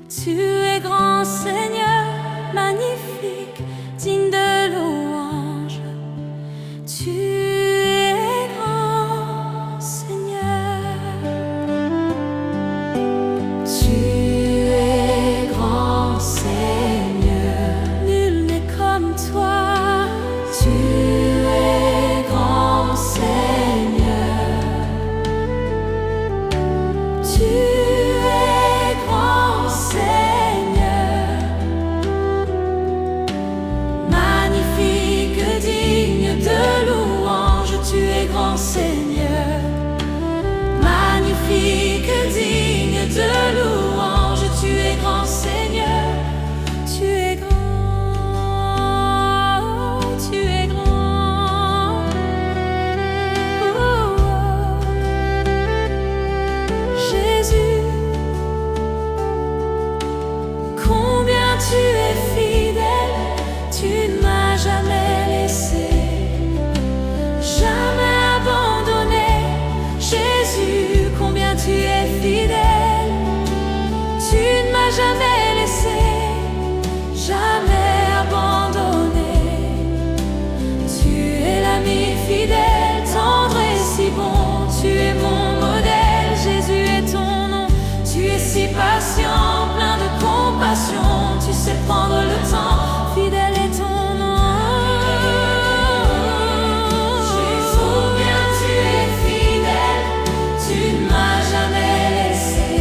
Tu es grand Seigneur, magnifique, digne de louange. Tu es grand Seigneur. Tu es grand Seigneur, nul n'est comme toi. Tu es grand Seigneur. Tu es grand Seigneur, magnifique, digne de louange. Tu es grand Seigneur, magnifique, digne de louange. Tu es grand Seigneur, tu es grand, tu es grand. Oh, oh. Jésus, combien tu es fidèle, tu ne m'as jamais laissé, jamais abandonné. Jésus, combien tu es fidèle, tu ne m'as jamais laissé, jamais abandonné. Tu es l'ami fidèle, tendre et si bon, tu es mon modèle. Jésus est ton nom, tu es si patient, plein de compassion, tu sais prendre le temps, fidèle est ton nom. Jésus, combien tu es fidèle, tu ne m'as jamais laissé,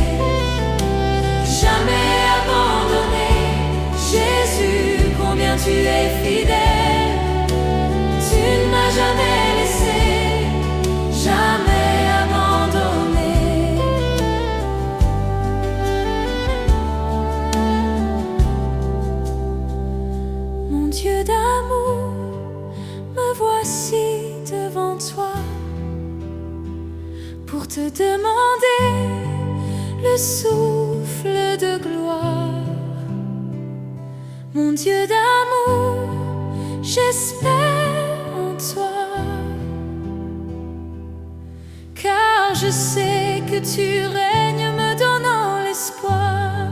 jamais abandonné. Jésus, combien tu es fidèle, tu ne m'as jamais laissé, jamais abandonné. Mon Dieu d'amour, me voici devant toi pour te demander le souffle de gloire. Mon Dieu d'amour, j'espère en toi, car je sais que tu règnes me donnant l'espoir.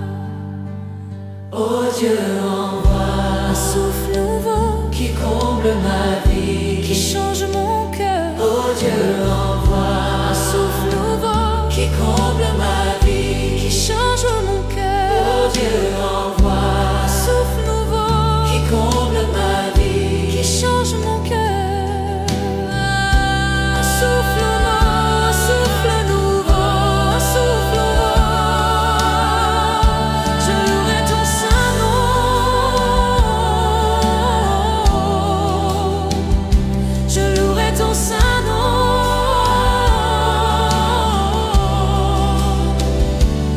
Oh Dieu, envoie Un souffle nouveau qui comble ma vie, qui change mon cœur. Oh Dieu, envoie Un souffle nouveau qui comble ma vie, qui change mon Oh cœur. Dieu, envoie Un souffle nouveau qui comble ma vie, qui change mon cœur. Un souffle nouveau, un souffle nouveau, un souffle nouveau. Je louerai ton saint nom. Je louerai ton saint nom.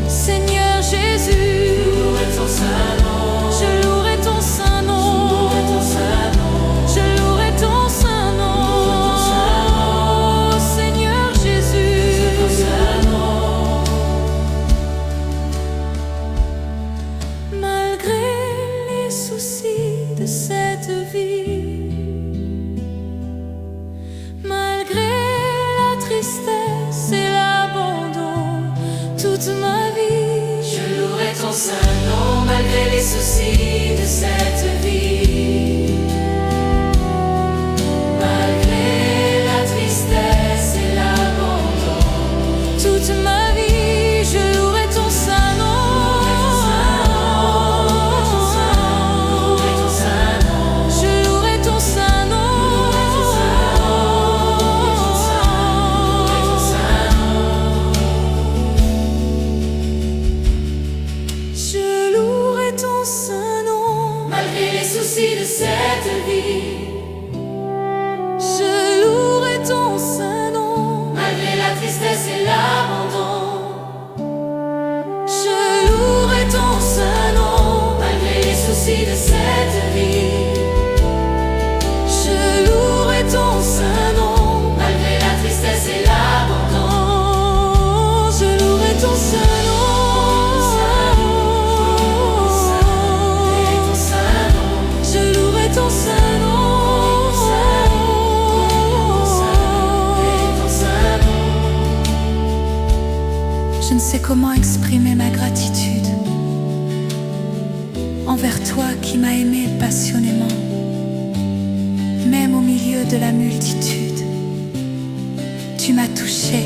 Seigneur Jésus, louerai ton saint nom, je louerai ton saint nom. louerai ton saint nom, Je louerai ton saint nom, Seigneur ton Jésus. saint nom. Malgré les soucis de cette vie, malgré la tristesse et l'abandon, toute ma vie, Je louerai ton saint nom malgré les soucis de cette vie, malgré la tristesse et l'abandon. toute ma vie, je louerai ton saint nom. Louerai ton saint nom, Je louerai ton saint nom. louerai ton saint nom. Je louerai ton saint nom. Malgré les soucis de cette vie, Je louerai ton saint nom. malgré la tristesse et l'abandon. Je louerai ton saint nom. Malgré les soucis de cette vie, Je louerai ton saint nom. malgré la tristesse et l'abandon. Oh, je louerai ton saint nom. Et ton saint nom, Je louerai ton saint nom. et ton saint nom. Je ne sais comment exprimer ma gratitude. envers toi qui m'as aimé passionnément. Même au milieu de la multitude, tu m'as touché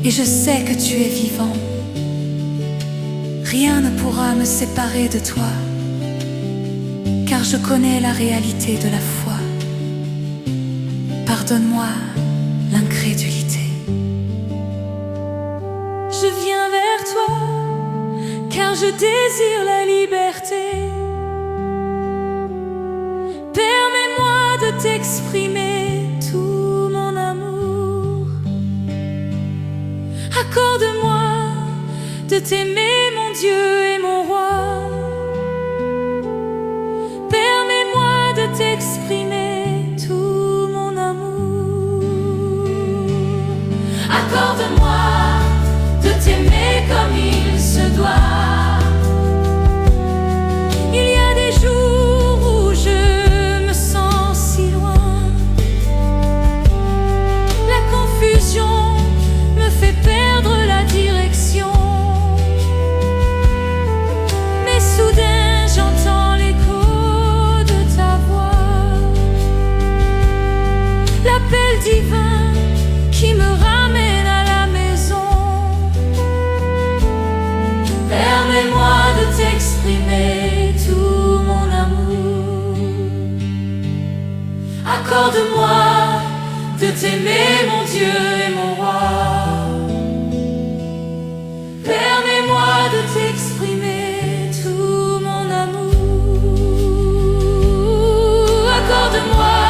et je sais que tu es vivant. Rien ne pourra me séparer de toi, car je connais la réalité de la foi. Pardonne-moi l'incrédulité. Je viens vers toi, car je désire la liberté. Permets-moi de t'exprimer tout mon amour. Accorde-moi de t'aimer, mon Dieu et mon roi. Permets-moi de t'exprimer tout mon amour. Accorde-moi de t'aimer comme il se doit. Il y a des jours où je me sens si loin. La confusion me fait perdre la direction. Mais soudain j'entends l'écho de ta voix, l'appel divin qui me ramène à la maison. Permets-moi de t'exprimer tout mon amour. Accorde-moi de t'aimer, mon Dieu et mon roi. Permets-moi de t'exprimer tout mon amour. Accorde-moi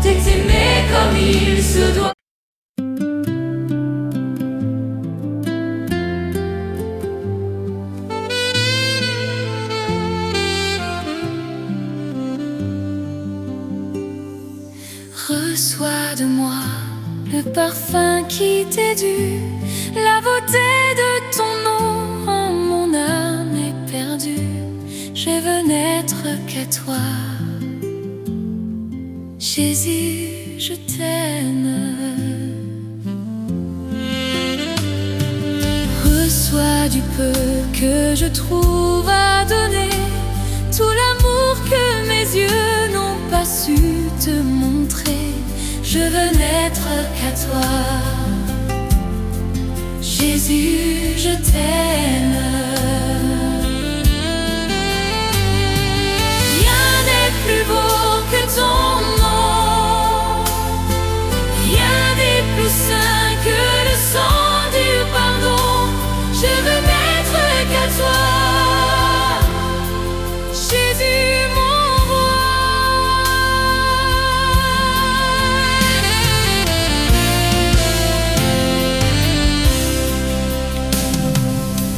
de t'aimer comme il se doit. Reçois de moi le parfum qui t'est dû, la beauté de ton nom en mon âme est perdue. Je veux n'être qu'à toi, Jésus, je t'aime. Reçois du peu que je trouve à donner, tout l'amour que mes yeux n'ont pas su te montrer. Je veux n'être qu'à toi, Jésus, je t'aime. Rien n'est plus beau que ton nom, rien n'est plus saint que le sang du pardon. Je veux n'être qu'à toi, Jésus, mon roi.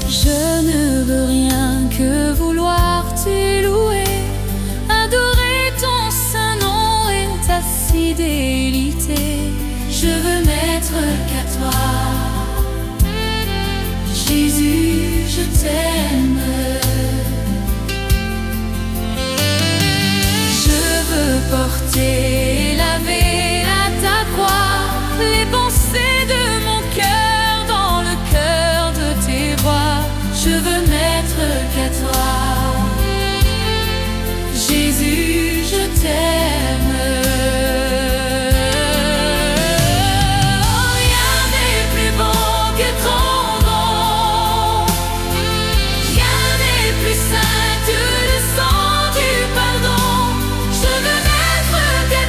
Je ne veux rien que vouloir te louer, adorer ton saint nom et ta fidélité. Je veux n'être qu'à toi, Jésus, je t'aime. Je veux porter et laver à ta croix les pensées de mon cœur dans le cœur de tes rois. Je veux n'être qu'à toi, Jésus, je t'aime. Rien n'est plus beau que ton nom, rien n'est plus saint que le sang du pardon. Je veux n'être qu'à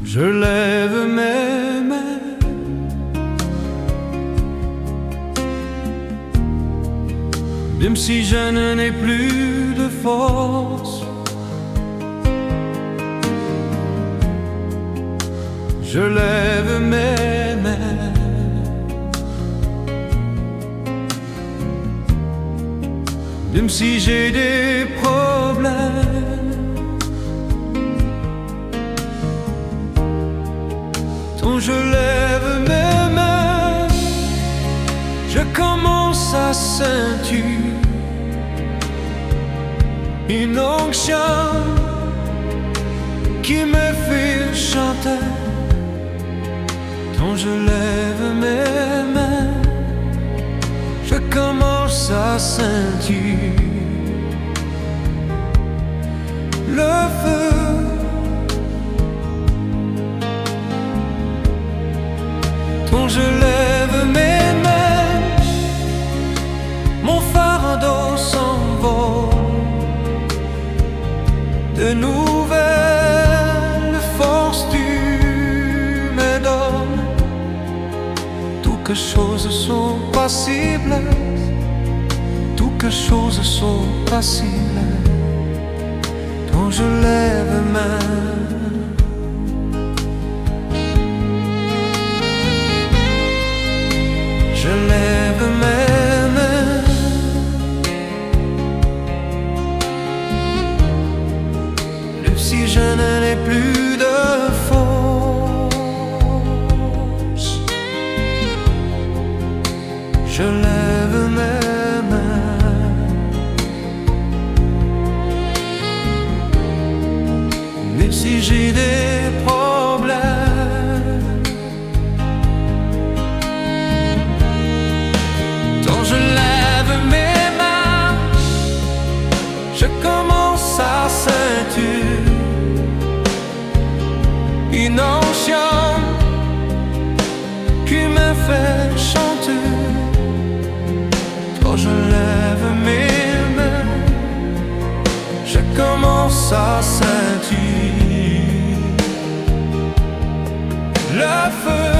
Je lève mes mains même si je n'ai plus de force. Je lève mes mains même si j'ai des problèmes. Quand je lève mes mains, je commence à sentir une onction qui me fait chanter. Quand je lève mes mains, je commence à sentir le feu. Quand je lève mes mains, mon fardeau s'envole. De nouvelles forces tu me donnes. Toutes choses sont possibles. Toutes choses sont possibles. Quand je lève mes mains, je lève mes mains même si je n'en ai plus de force. Je lève mes mains même si j'ai des problèmes. Quand je lève mes mains, je commence à sentir une onction qui me fait chanter. Quand je lève mes mains, je commence à sentir le feu.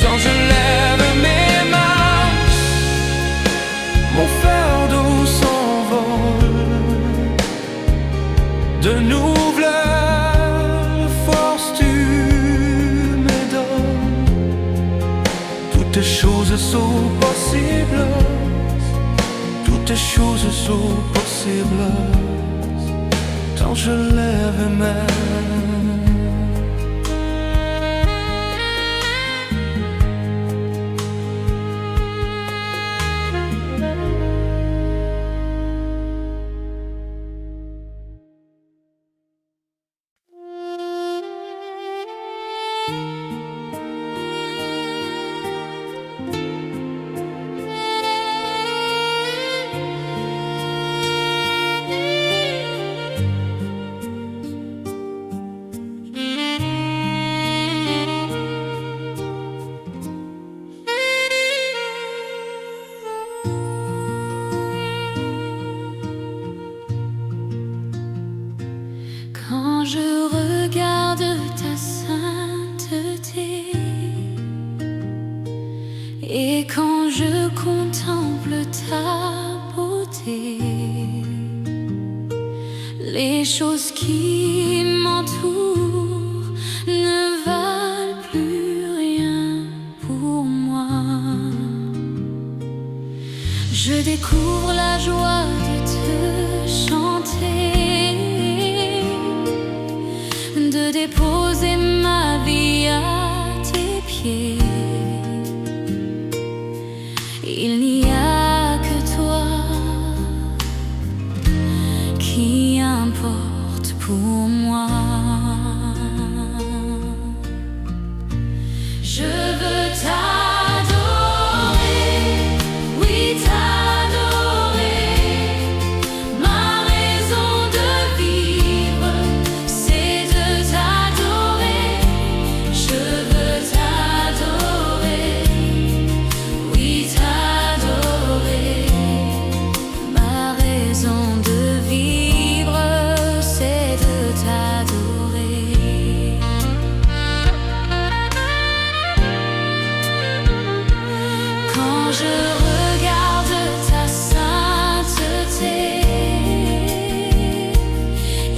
Quand je lève mes mains, mon fardeau s'envole. De nouvelles forces tu me donnes. Toutes choses sont possibles. Toutes choses sont possibles. Quand je lève mes mains. Quand je regarde ta sainteté, je contemple ta beauté, les choses qui m'entourent ne valent plus rien pour moi. Je découvre la joie de te chanter, de déposer ma vie à tes pieds. Il n'y a que toi qui importe pour moi. Je veux t'adorer, oui t'adorer. Ma raison de vivre, c'est de t'adorer. Je veux t'adorer, oui t'adorer. Ma raison de vivre, c'est de t'adorer. Quand je regarde ta sainteté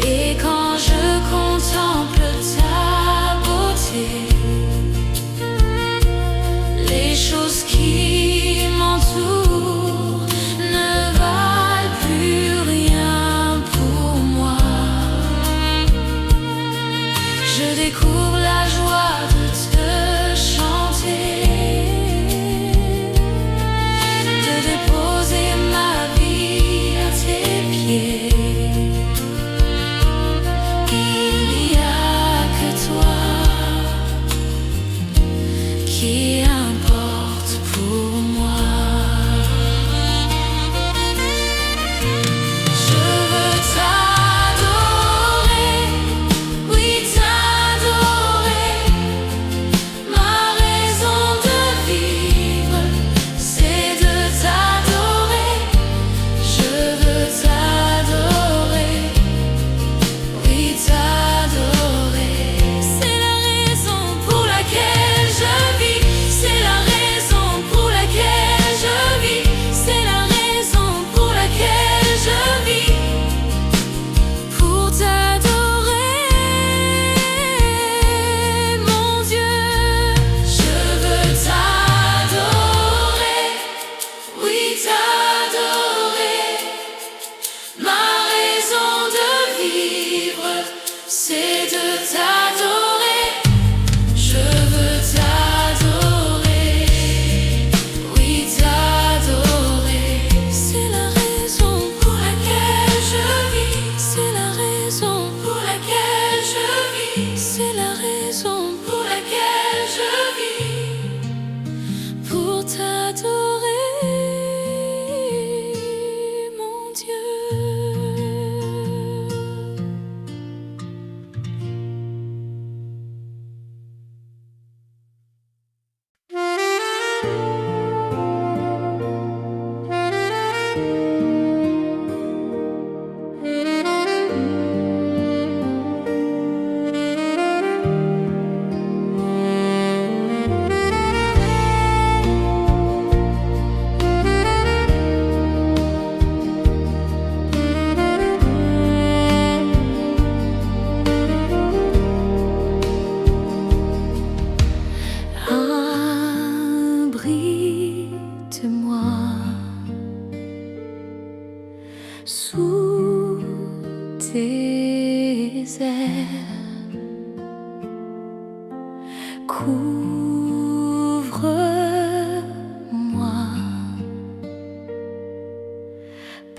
et quand je contemple ta beauté, les choses qui m'entourent ne valent plus rien pour moi. Je découvre la joie de te chanter, de déposer ma vie à tes pieds. Il n'y a que toi qui importe pour moi. Je veux t'adorer, oui t'adorer. Ma raison de vivre, c'est de t'adorer. Je veux t'adorer, oui t'adorer. C'est la raison pour laquelle je vis. C'est la raison pour laquelle je vis. C'est la raison pour laquelle je vis. Pour t'adorer, mon Dieu. Je veux t'adorer, oui t'adorer. Ma raison de vivre, c'est de t'adorer. Je veux t'adorer, oui t'adorer. C'est la raison pour laquelle je vis. C'est la raison pour laquelle je vis. C'est la raison pour laquelle je vis. Pour t'adorer, mon Dieu. Abrite-moi sous tes ailes, couvre-moi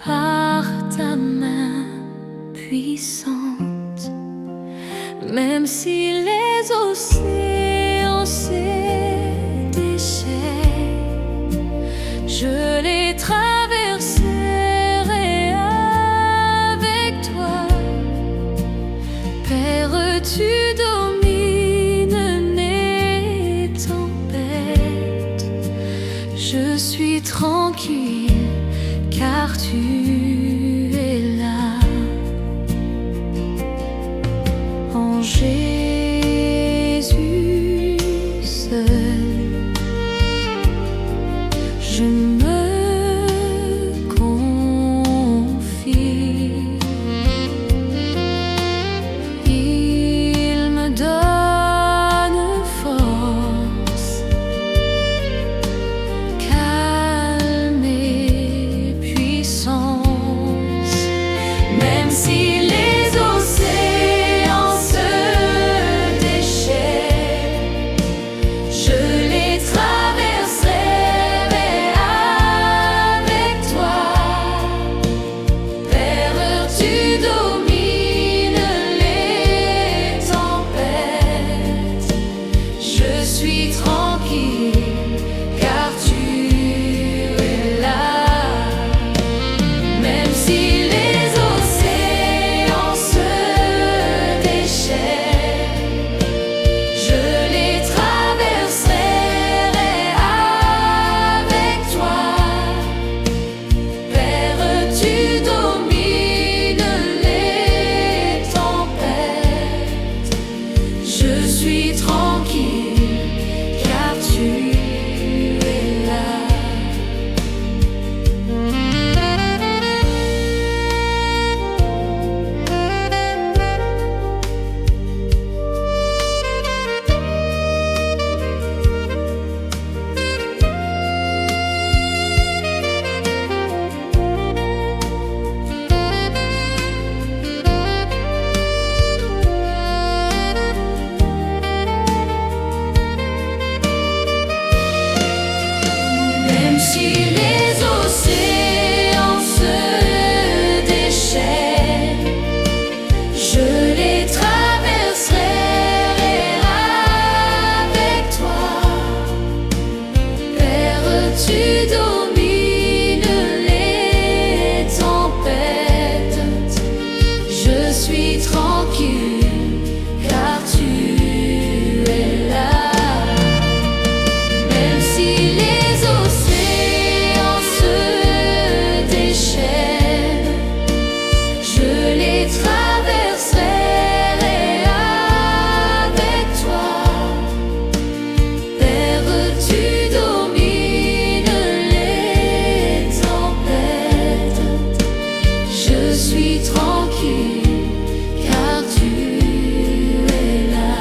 par ta main puissante. Même si les océans se déchaînent, je les traverserai avec toi. Père, tu domines mes tempêtes. Je suis tranquille car tu es là. En Jésus seul, suis tranquille, car tu es là. Même si les océans se déchaînent, je les traverserai avec toi. Père, tu domines les tempêtes. Je suis tranquille, car tu es là. Même si les océans se déchaînent, je les traverserai avec toi. Père, tu domines les tempêtes. Je suis tranquille, car tu es là. Même si les océans se déchaînent, je les traverserai avec toi. Père, tu domines les tempêtes. Je suis tranquille, car tu es là.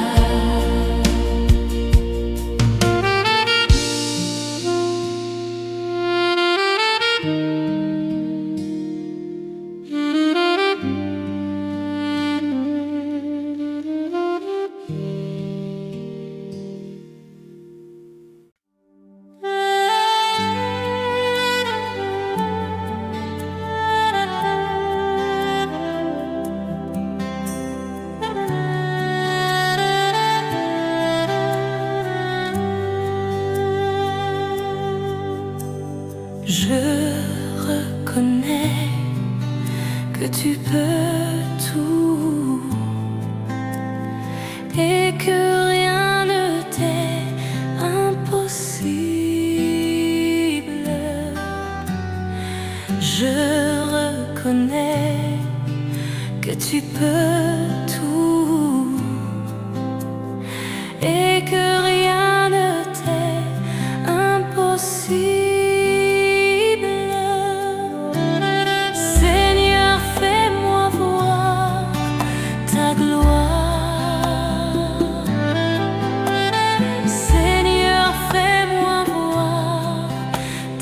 Je reconnais que tu peux tout et que rien ne t'est impossible. Je reconnais que tu peux tout et que rien ne t'est impossible. Seigneur, fais-moi voir ta gloire. Seigneur, fais-moi voir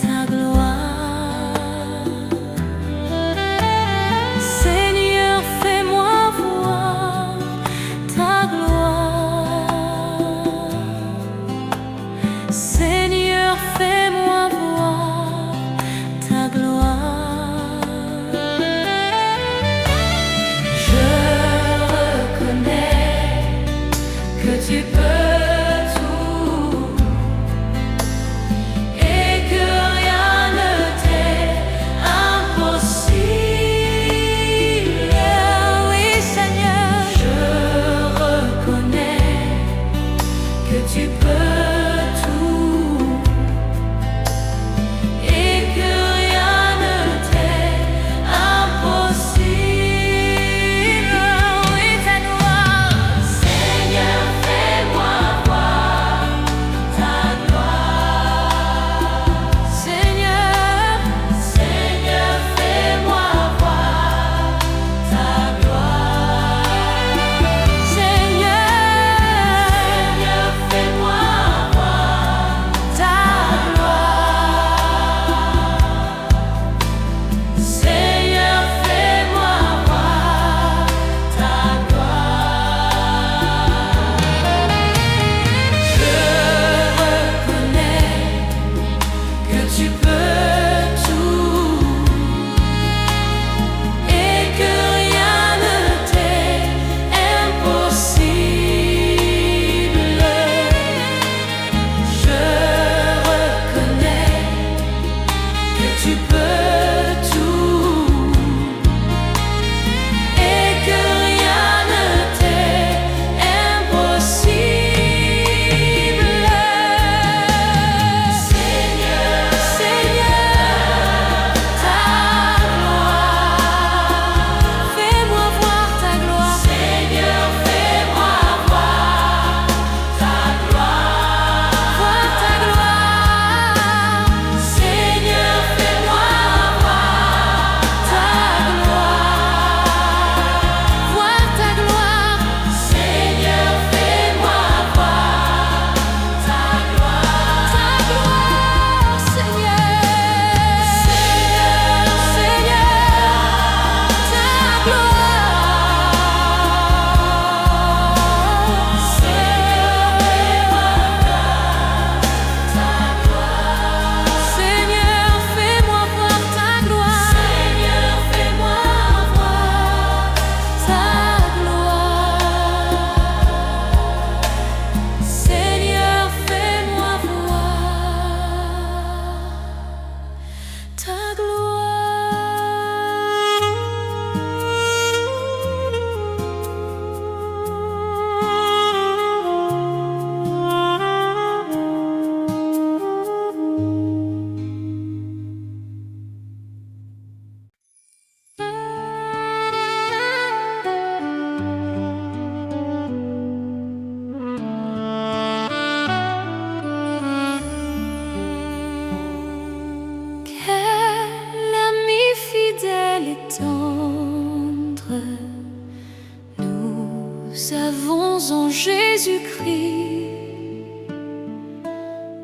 ta gloire. Seigneur, fais-moi voir ta gloire. Seigneur, fais-moi voir ta gloire. Je reconnais que tu peux tout et que rien ne t'est impossible. Oui, Seigneur, je reconnais que tu peux tout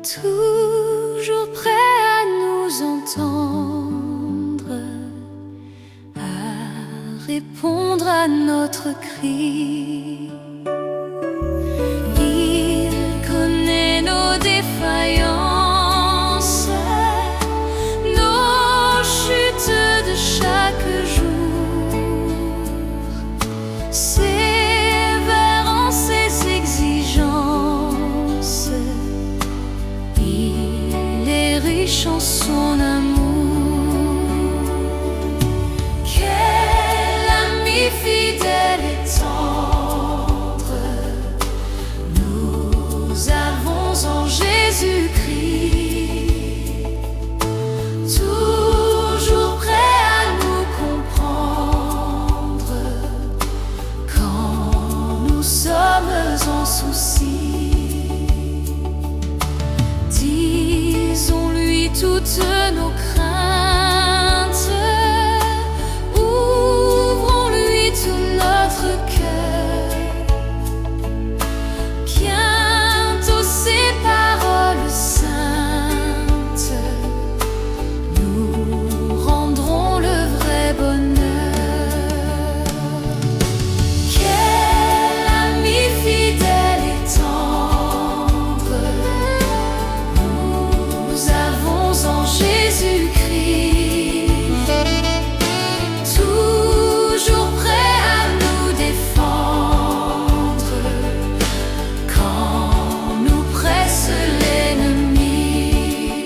toujours prêt à nous entendre, à répondre à notre cri. Il connaît nos défaillances, nos chutes de chaque jour, sévère en ses exigences. Il est riche en son amour. Quel ami fidèle et tendre nous avons en Jésus-Christ, toujours prêt à nous comprendre quand nous sommes en souci. Disons-lui toutes nos craintes, ouvrons-lui tout notre cœur. Bientôt ces paroles saintes nous rendront le vrai bonheur. Quel ami fidèle et tendre nous avons en Jésus-Christ, toujours prêt à nous défendre quand nous presse l'ennemi.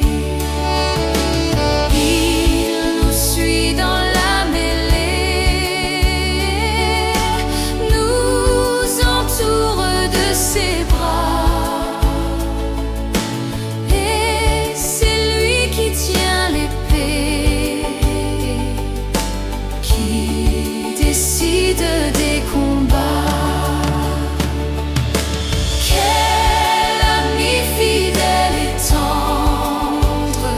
Il nous suit dans la mêlée, nous entoure de ses bras, et c'est lui qui tient l'épée, qui décide des combats. Quel ami fidèle et tendre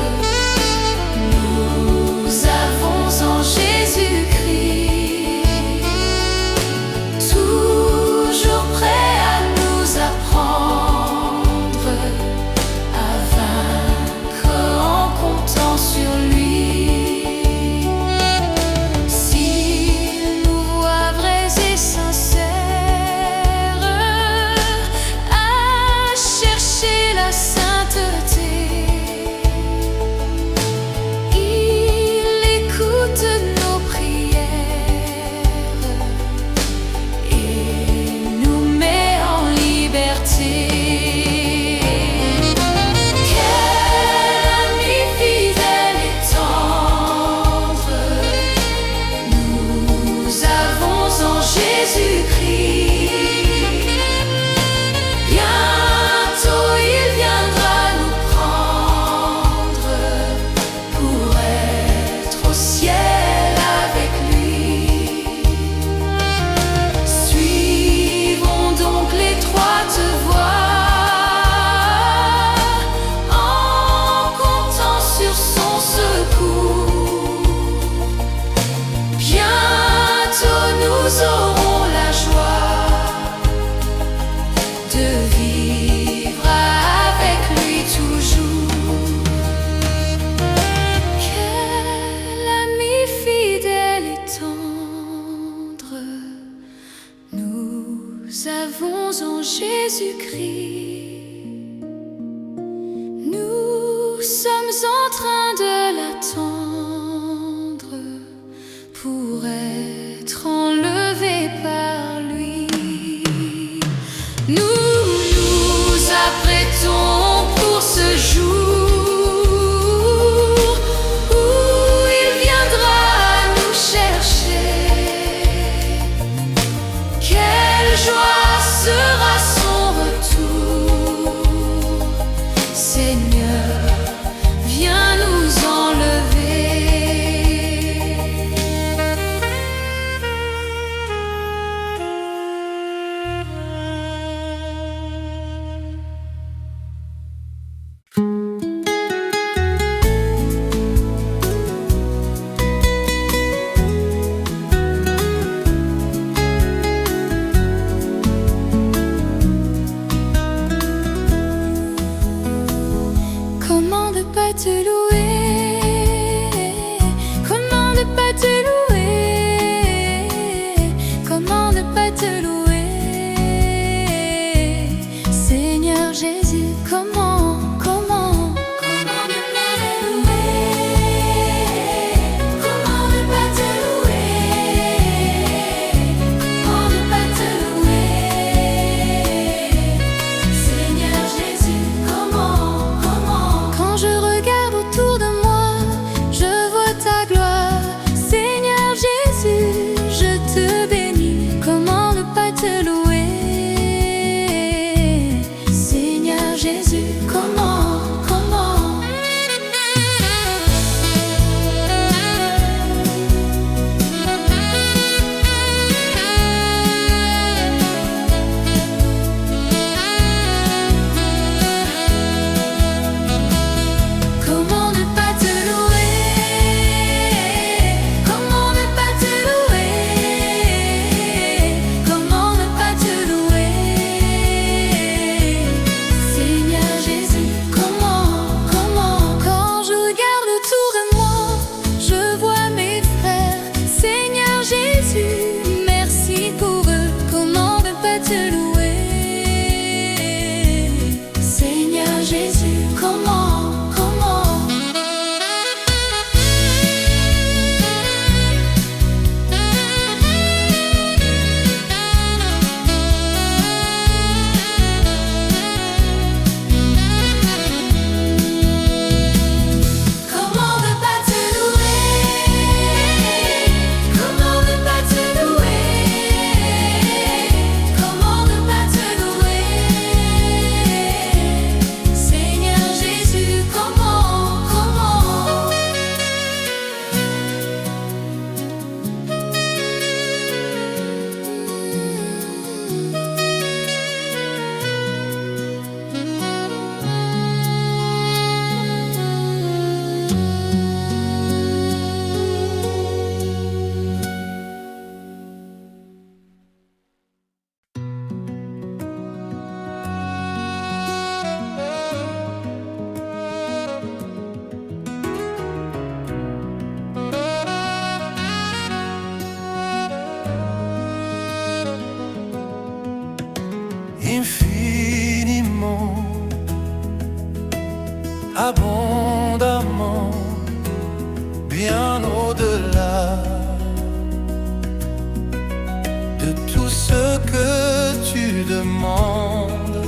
nous avons en Jésus-Christ, toujours prêt à nous apprendre à vaincre en comptant sur lui. S'il nous voit vrais et sincères à chercher la sainteté, il écoute nos prières et nous met en liberté. Quel ami fidèle et tendre nous avons en Jésus-Christ. Bientôt il viendra nous prendre pour être au ciel avec lui. Suivons donc l'étroite voie en comptant sur son secours. Bientôt nous aurons la joie de vivre avec lui toujours. Quel ami fidèle et tendre nous avons en Jésus-Christ. Nous sommes en train de l'attendre pour être enlevés par lui. Nous nous apprêtons pour ce jour où il viendra nous chercher. Quelle joie sera son retour. Seigneur, viens nous enlever. te louer? Comment ne pas te louer? Comment ne pas te louer? Seigneur Jésus, comment ne pas te louer? Comment ne pas te louer? Comment ne pas te louer? Seigneur Jésus, comment? Quand je regarde autour de moi, je vois ta gloire. Seigneur Jésus, je te bénis. Comment ne pas te louer? Seigneur Jésus, comment? Comment ne pas te louer? Comment ne pas te louer? Comment ne pas te louer? Seigneur Jésus, comment? Quand je regarde autour de moi, je vois mes frères. Seigneur Jésus, merci pour eux. Comment ne pas te louer? Seigneur Jésus, comment? Comment ne pas te louer? Comment ne pas te louer? Comment ne pas te louer? Seigneur Jésus, comment? Infiniment, abondamment, bien au-delà de tout ce que tu demandes,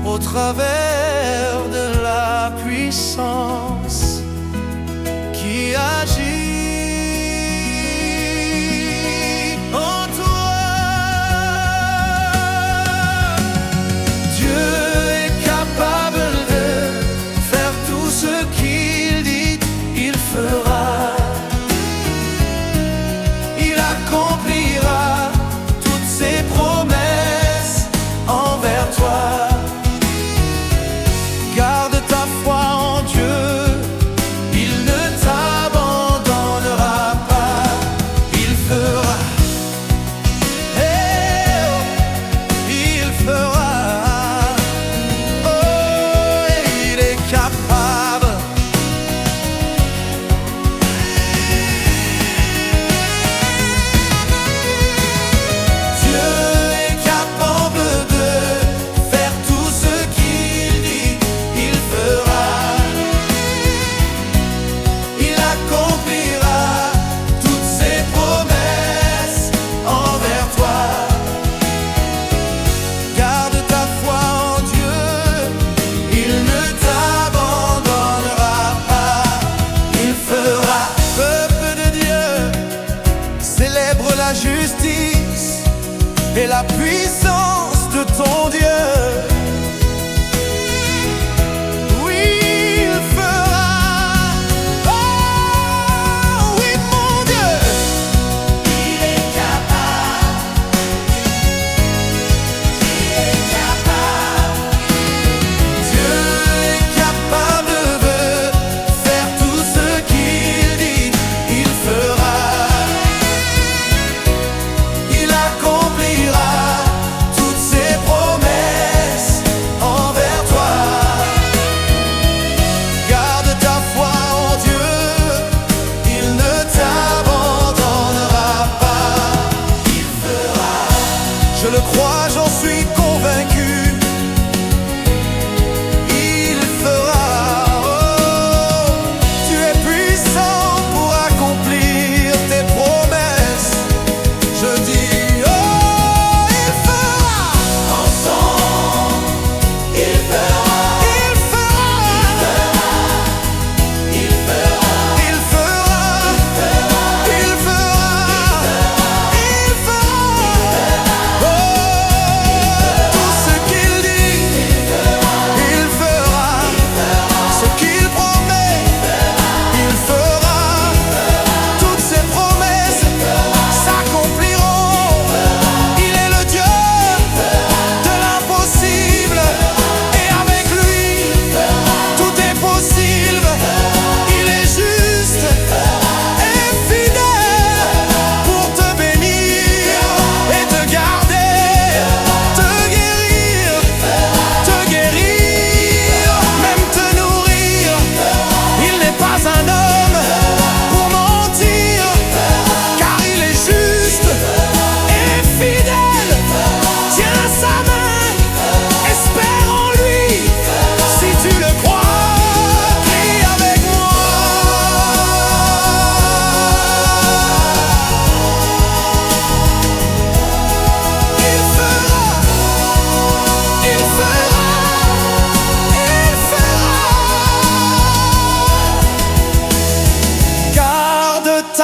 au travers de la puissance qui agit en toi. Dieu est capable de faire tout ce qu'il dit, il fera. Il accomplira toutes ses promesses envers toi. Garde ta foi en Dieu, il ne t'abandonnera pas, il fera. Eh oh, il fera. Oh, il est capable. Dieu est capable de faire tout ce qu'il dit, il fera. Il accomplira toutes ses promesses envers toi. Garde ta foi en Dieu, il ne t'abandonnera pas, il fera. Peuple de Dieu, célèbre la justice et la puissance de ton Dieu. Oui, il fera. Oh, oui, mon Dieu. Il est capable. Il est capable. Dieu est capable de faire tout ce qu'il dit, il fera. Il accomplira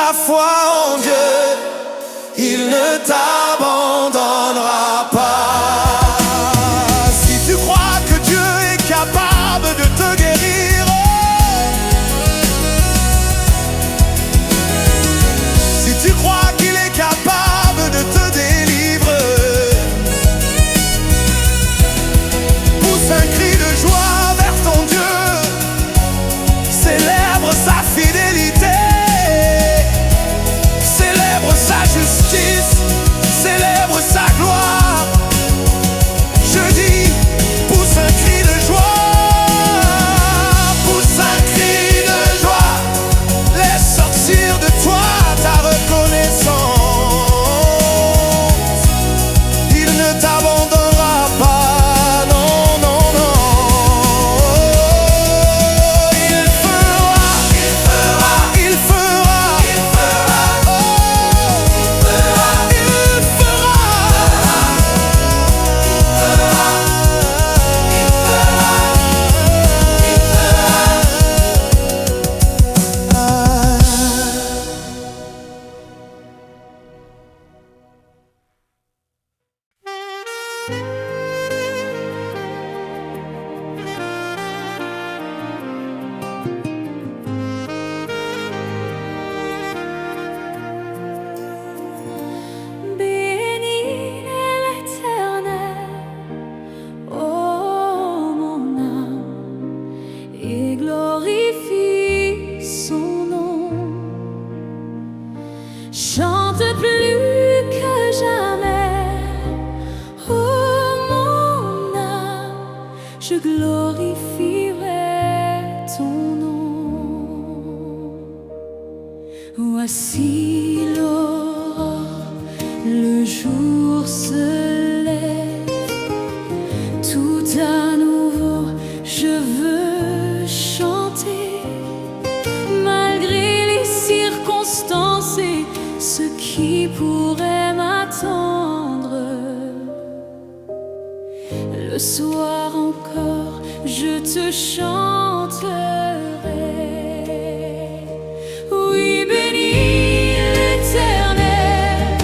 la foi en Dieu, il ne t'abandonnera pas. Si tu crois que Dieu est capable de te guérir, si tu crois qu'il est capable de te délivrer, pousse un cri de joie vers ton Dieu, célèbre sa fidélité, célèbre sa justice, célèbre sa gloire. Je dis, pousse un cri de joie, pousse un cri de joie, laisse sortir de toi ta reconnaissance. Il ne t'abandonnera pas, non, non, non. Il fera, il fera, il fera, il fera, oh, il fera, Bénis l'Éternel, ô mon âme, et glorifie son nom. Chante plus que jamais, ô mon âme, je glorifierai ton nom. Voici l'aurore, le jour se lève, tout à nouveau je veux chanter, malgré les circonstances et ce qui pourrait m'attendre. Le soir encore, je te chanterai. Oui, bénis l'Éternel,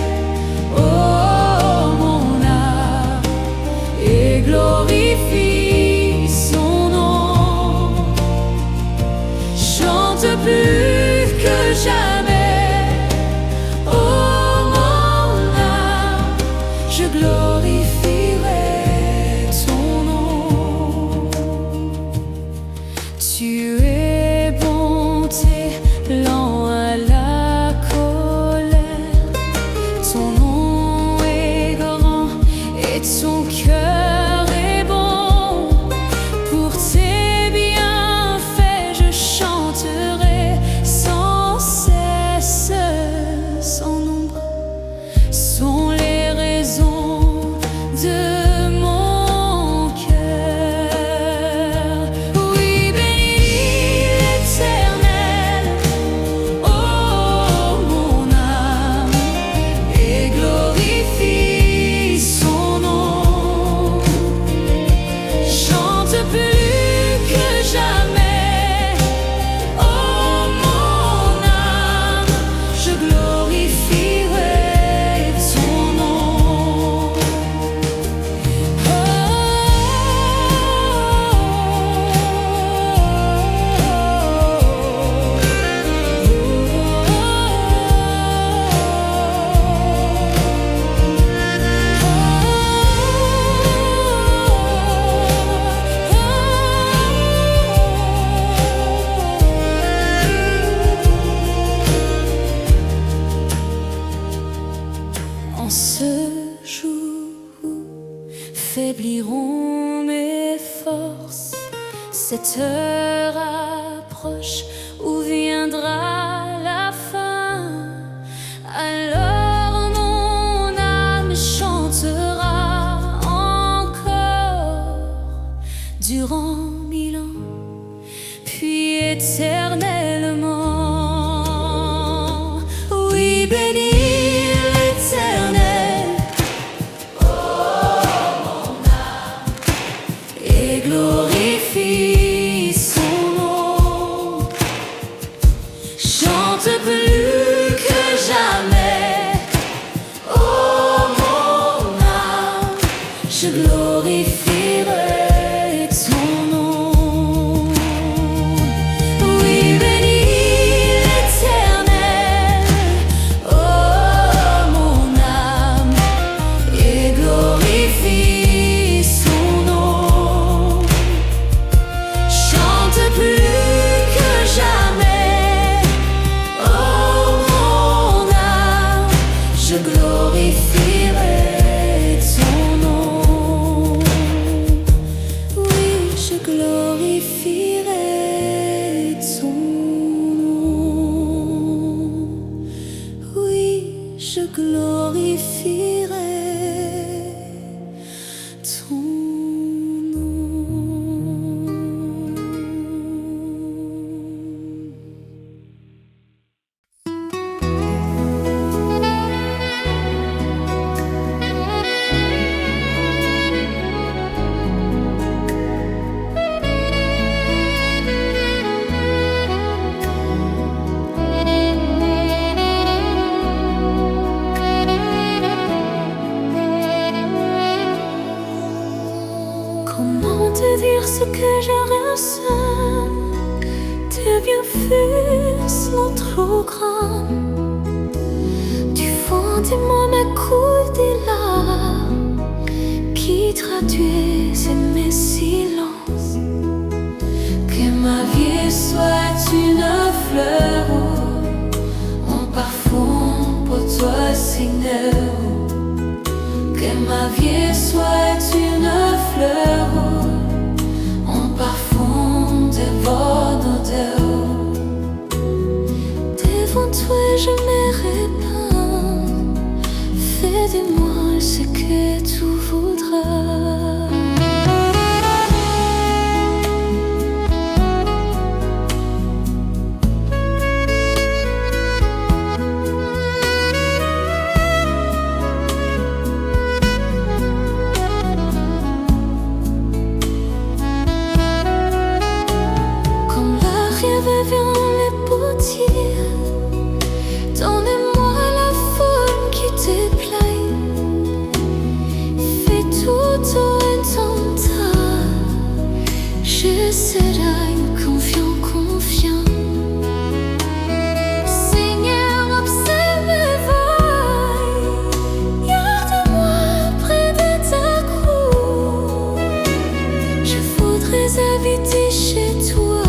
ô mon âme, et glorifie son nom. Chante plus que jamais, ô mon âme, je glorifierai ton nom. Tu es bonté, lent à la colère, ton nom est grand et ton cœur est bon. Pour tes bienfaits je chanterai sans cesse, sans nombre sont les raisons de mon cœur. Oui, bénis l'Éternel, ô mon âme, et glorifie son nom. Chante plus que jamais, ô mon âme, je glorifierai ton nom. En ce jour où faibliront mes forces, cette heure approche où viendra la fin. Alors mon âme chantera encore durant 1000 ans, puis éternellement. Oui, bénis l'Éternel, ô mon âme, et glorifie son nom. Chante plus Comment te dire ce que je ressens? Tes bienfaits sont trop grands. Du fond de moi m'écoute des larmes qui traduisent mes silences. Que ma vie soit une fleur en parfum pour toi, Seigneur. Que ma vie soit une fleur en parfum de bonne odeur. Devant toi je me répands. Fais de moi ce que tu voudras. Donne-moi la forme qui te plaît. Fais tout en ton temps. Je serai confiant, confiant. Seigneur, observe mes voies. Garde-moi près de ta croix. Je voudrais habiter chez toi.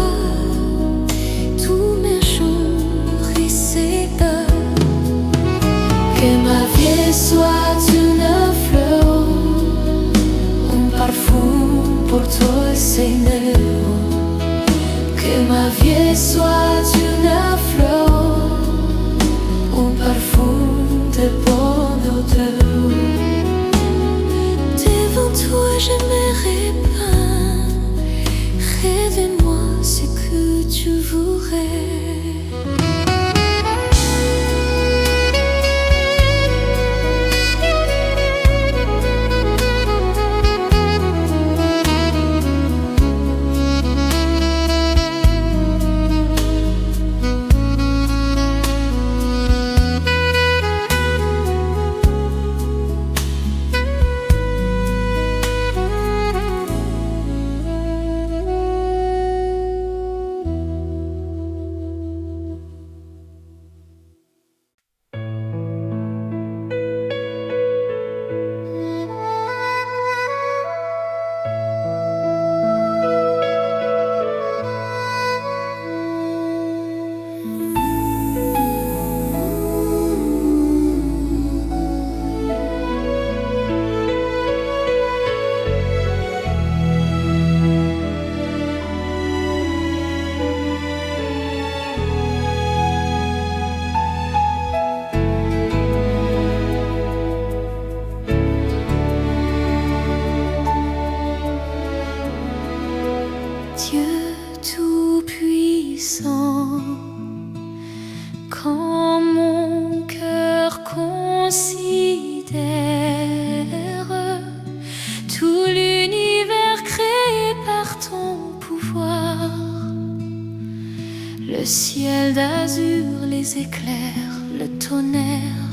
Que ma vie soit une fleur, un parfum pour toi, Seigneur. Que ma vie soit une fleur, un parfum de bonne odeur. Devant toi je me répands. Révèle-moi ce que tu voudrais. Dieu tout-puissant, quand mon cœur considère tout l'univers créé par ton pouvoir, le ciel d'azur, les éclairs, le tonnerre,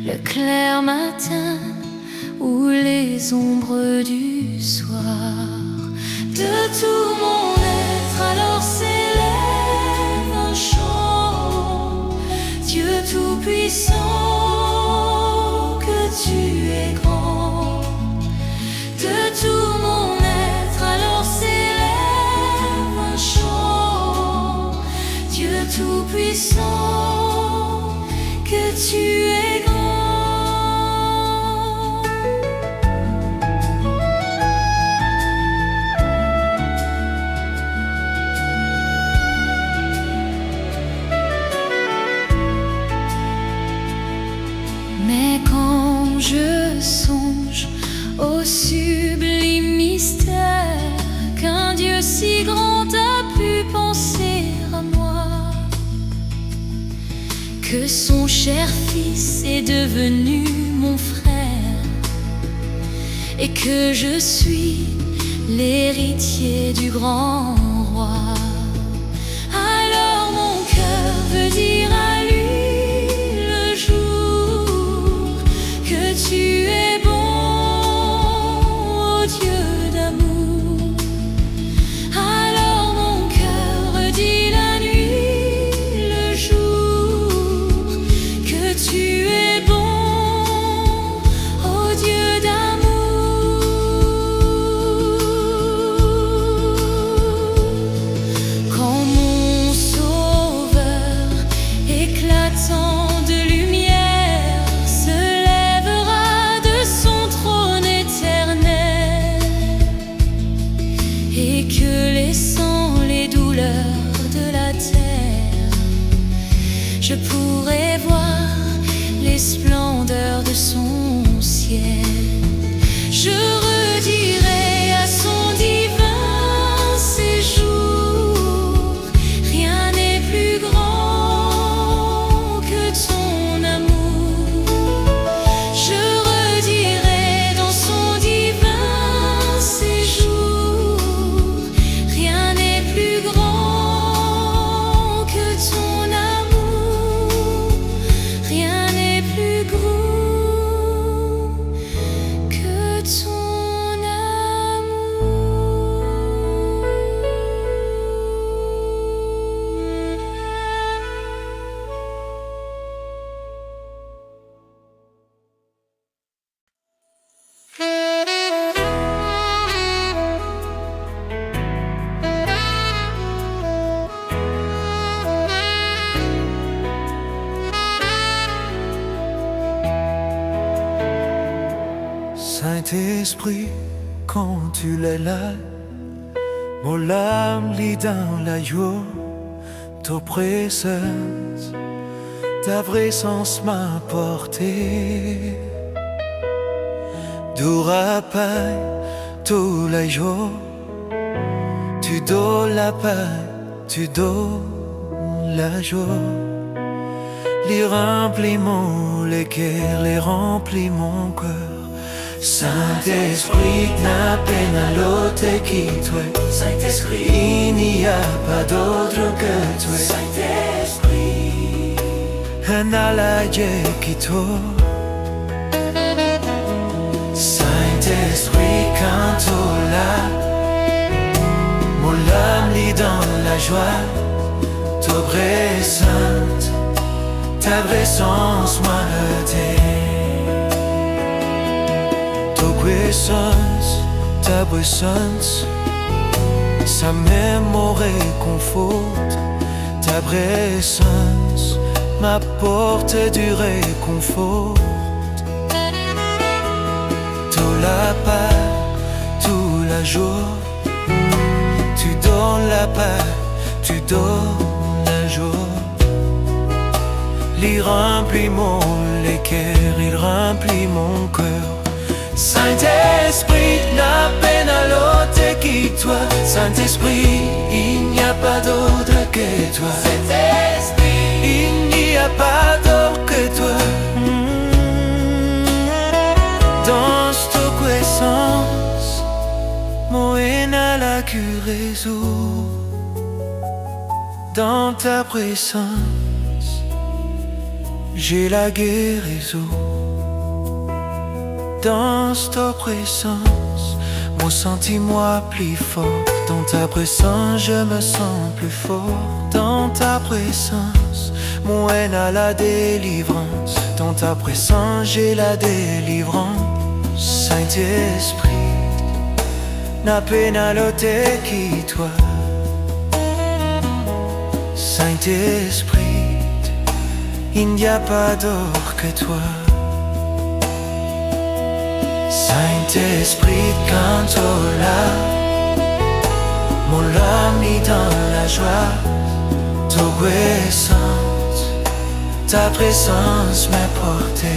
le clair matin ou les ombres du soir. De tout mon être alors s'élève un chant. Dieu tout-puissant, que tu es grand. De tout mon être alors s'élève un chant. Dieu tout-puissant, que tu es grand. Mais quand je songe au sublime mystère qu'un Dieu si grand a pu penser à moi, que son cher fils est devenu mon frère et que je suis l'héritier du grand roi, alors mon cœur veut dire à lui tu es bon, oh Dieu. couleurs de la terre. Je pourrais voir les splendeurs de son ciel. Je redirai à son divin séjour, rien n'est plus grand que ton amour. Je redirai dans son divin séjour, rien n'est plus grand que ton amour, rien n'est plus grand que ton amour. Saint-Esprit, quand tu l'es là, mon âme lit dans la joie, ta présence, ta présence m'a porté. D'où paix, tous les jours, tu donnes la paix, tu donnes la joie. Les remplis mon cœur, les remplis mon cœur. Saint-Esprit, n'a peine à l'autre qui toi. Saint-Esprit, il n'y a pas d'autre que toi. Saint-Esprit, un allié qui toi. Saint-Esprit, quand tu l'as, mon âme lit dans la joie. Ta présence, ta présence m'a aidé. Ta présence, ça même me réconforte. Ta présence m'apporte du réconfort. Tout la paix, tout la joie, tu donnes la paix, tu donnes la joie. Il remplit mon cœur, il remplit mon cœur. Saint-Esprit, n'a peine à l'autre qui toi. Saint-Esprit, il n'y a pas d'autre que toi. Saint-Esprit, il n'y a pas d'autre que toi. Dans ta puissance, mon haine à la guérison. Dans ta présence, j'ai la guérison. Dans ta présence, mon sentiment plus fort. Dans ta présence, je me sens plus fort. Dans ta présence, mon haine a la délivrance. Dans ta présence, j'ai la délivrance. Saint-Esprit, n'a peine à l'ôter qui toi. Saint-Esprit, il n'y a pas d'autre que toi. Saint-Esprit, quand tu l'as, mon âme est dans la joie. Ta présence m'a porté.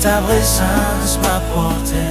Ta présence m'a porté.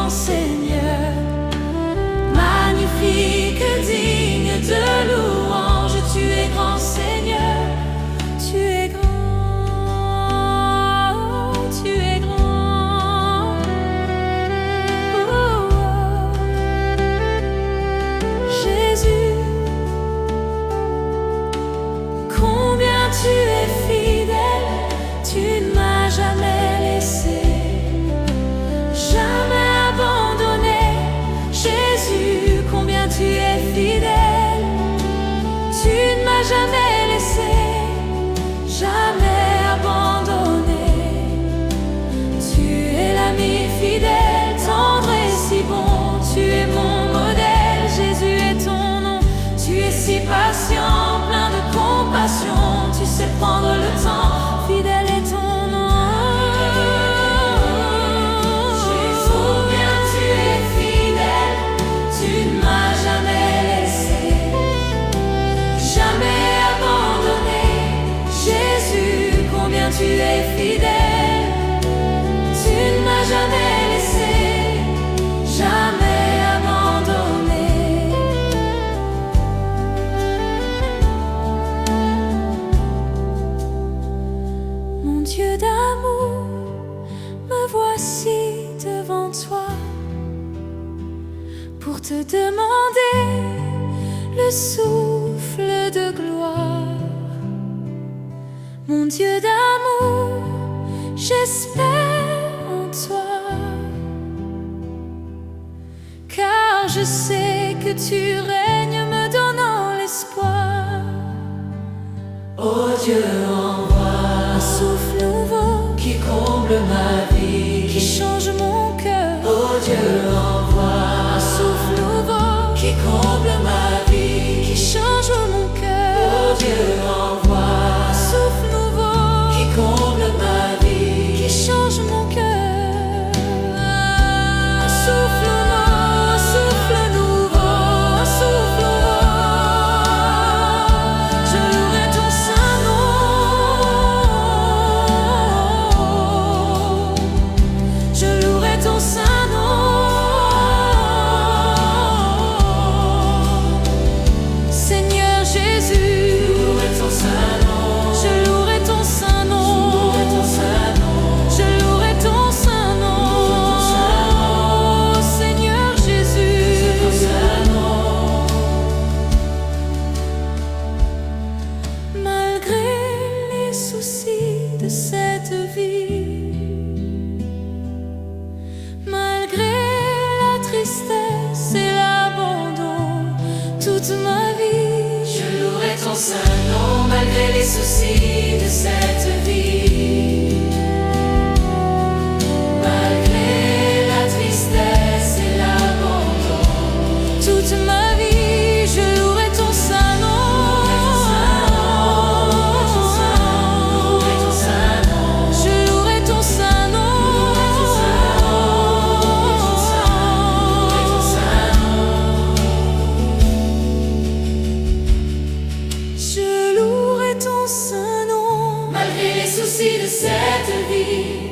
grand Seigneur, magnifique, digne de louange. Tu es grand Seigneur, tu es grand, tu es grand. Oh, oh. Jésus, combien tu es fidèle, tu ne m'as jamais laissé, jamais abandonné. Jésus, combien tu es fidèle, tu ne m'as jamais laissé, jamais abandonné. Tu es l'ami fidèle, tendre et si bon, tu es mon modèle. Jésus est ton nom, tu es si patient, plein de compassion, tu sais prendre le temps, fidèle est ton nom. Combien tu es fidèle, tu ne m'as jamais laissé, Jamais abandonné. Jésus, combien tu es fidèle, tu ne m'as jamais laissé, jamais abandonné. Mon Dieu d'amour, me voici devant toi pour te demander le souffle de gloire. Mon Dieu d'amour, j'espère en toi, car je sais que tu règnes me donnant l'espoir. oh Dieu, envoie Un souffle nouveau qui comble ma vie, qui change mon cœur. oh Dieu, envoie Un souffle nouveau qui comble ma vie, qui change mon cœur. oh Dieu, envoie Un souffle nouveau qui comble ma vie, qui change mon cœur. Un souffle nouveau, un souffle nouveau, un souffle nouveau. Je louerai ton saint nom. Je louerai ton saint nom. Seigneur Jésus, louerai ton saint nom, je louerai ton saint nom. louerai ton saint nom, Je louerai ton saint nom, Seigneur ton Jésus. saint nom. Malgré les soucis de cette vie, malgré la tristesse et l'abandon, toute ma vie, Je louerai ton saint nom malgré les soucis de cette vie. Malgré la tristesse et l'abandon, toute ma vie, je louerai ton saint nom. louerai ton saint nom, Je louerai ton saint nom. louerai ton saint nom. Je louerai ton saint nom. Malgré les soucis de cette vie,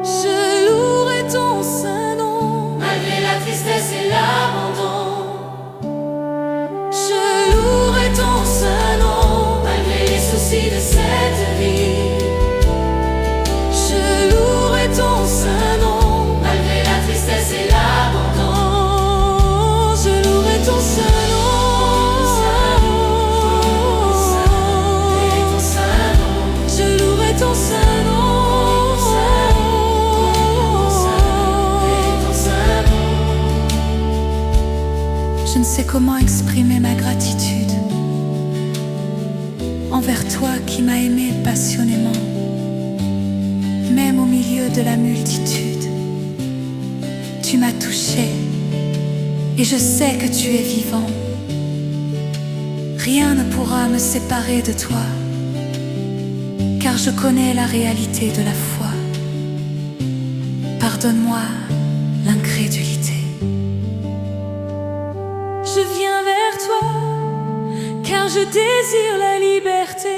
Je louerai ton saint nom. malgré la tristesse et l'abandon, Je louerai ton saint nom. malgré les soucis de cette vie, Je louerai ton saint nom. malgré la tristesse et l'abandon. Oh, je louerai ton saint nom. Louerai ton saint nom, Je louerai ton saint nom. louerai ton saint nom. Je ne sais comment exprimer ma gratitude envers toi qui m'as aimé passionnément, même au milieu de la multitude. Tu m'as touché et je sais que tu es vivant. Rien ne pourra me séparer de toi, car je connais la réalité de la foi. Pardonne-moi l'incrédulité. Je viens vers toi, car je désire la liberté.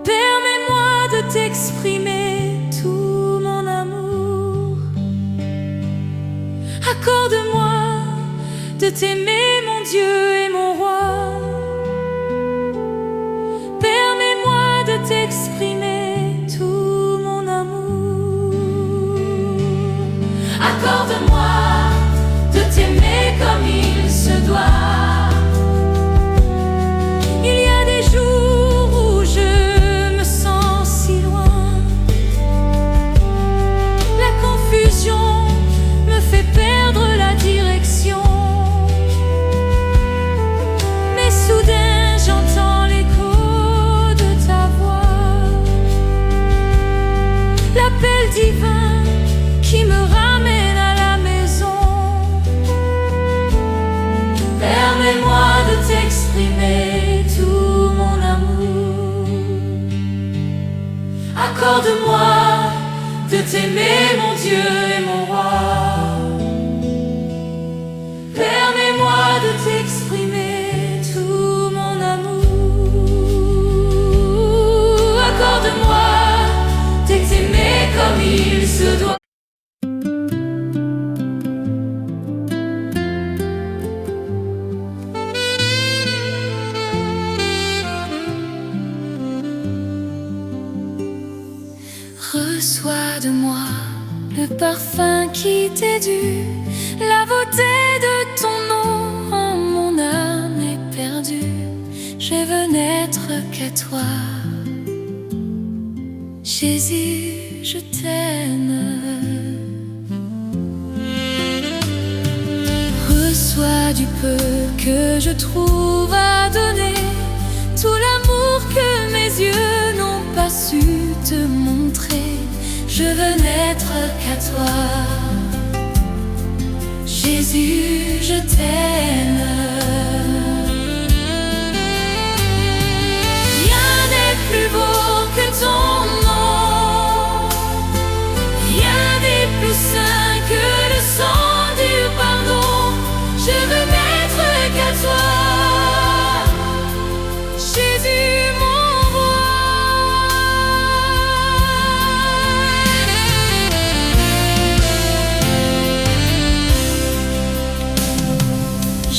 Permets-moi de t'exprimer tout mon amour. Accorde-moi de t'aimer, mon Dieu et mon roi. Permets-moi de t'exprimer tout mon amour. Accorde-moi de t'aimer comme il se doit. Il y a des jours où je me sens si loin. La confusion me fait perdre la direction. Mais soudain j'entends l'écho de ta voix, l'appel divin qui me ramène à la maison. Permets-moi de t'exprimer tout mon amour. Accorde-moi de t'aimer, mon Dieu et mon roi. Permets-moi de t'exprimer tout mon amour. Accorde-moi de t'aimer comme il se doit. Reçois de moi le parfum qui t'est dû, la beauté de ton nom en mon âme est perdue. Je veux n'être qu'à toi, Jésus, je t'aime. Reçois du peu que je trouve à donner, tout l'amour que mes yeux n'ont pas su te montrer. Je veux n'être qu'à toi, Jésus, je t'aime. Rien n'est plus beau que ton nom. Rien n'est plus saint que le sang du pardon. Je veux n'être qu'à toi, Jésus, mon roi.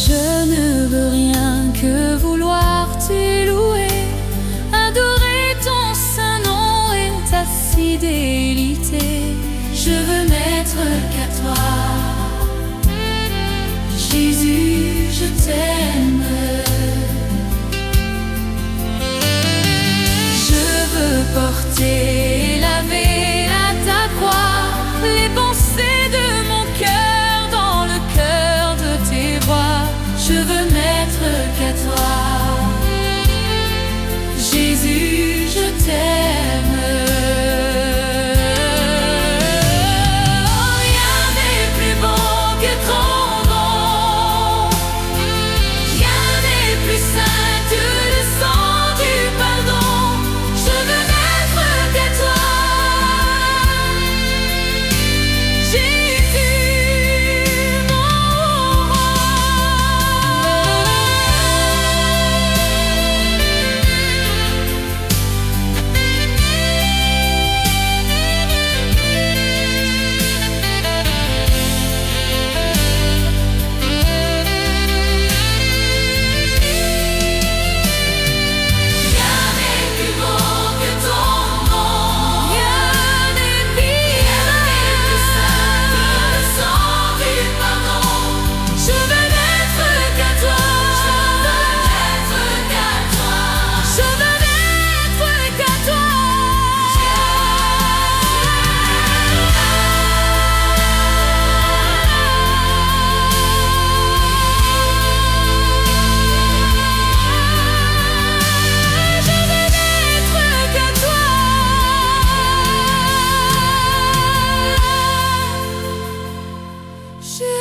Je ne veux rien que vouloir t'élouer, adorer ton saint nom et ta fidélité. Je veux n'être qu'à toi, Jésus, je t'aime. Je veux porter, laver à ta croix les pensées de mon cœur dans le cœur de tes voix. Je veux n'être qu'à toi, Jésus, je t'aime. Oh, rien n'est plus beau que ton nom. Rien n'est plus saint que le sang du pardon. Je veux n'être qu'à toi, Jésus, mon roi. Rien n'est plus beau que ton nom. Rien n'est pire. Rien n'est plus saint que le sang du pardon. Je veux n'être qu'à toi. Je veux n'être qu'à toi. Je veux n'être qu'à toi. Je veux n'être qu'à toi. Jésus.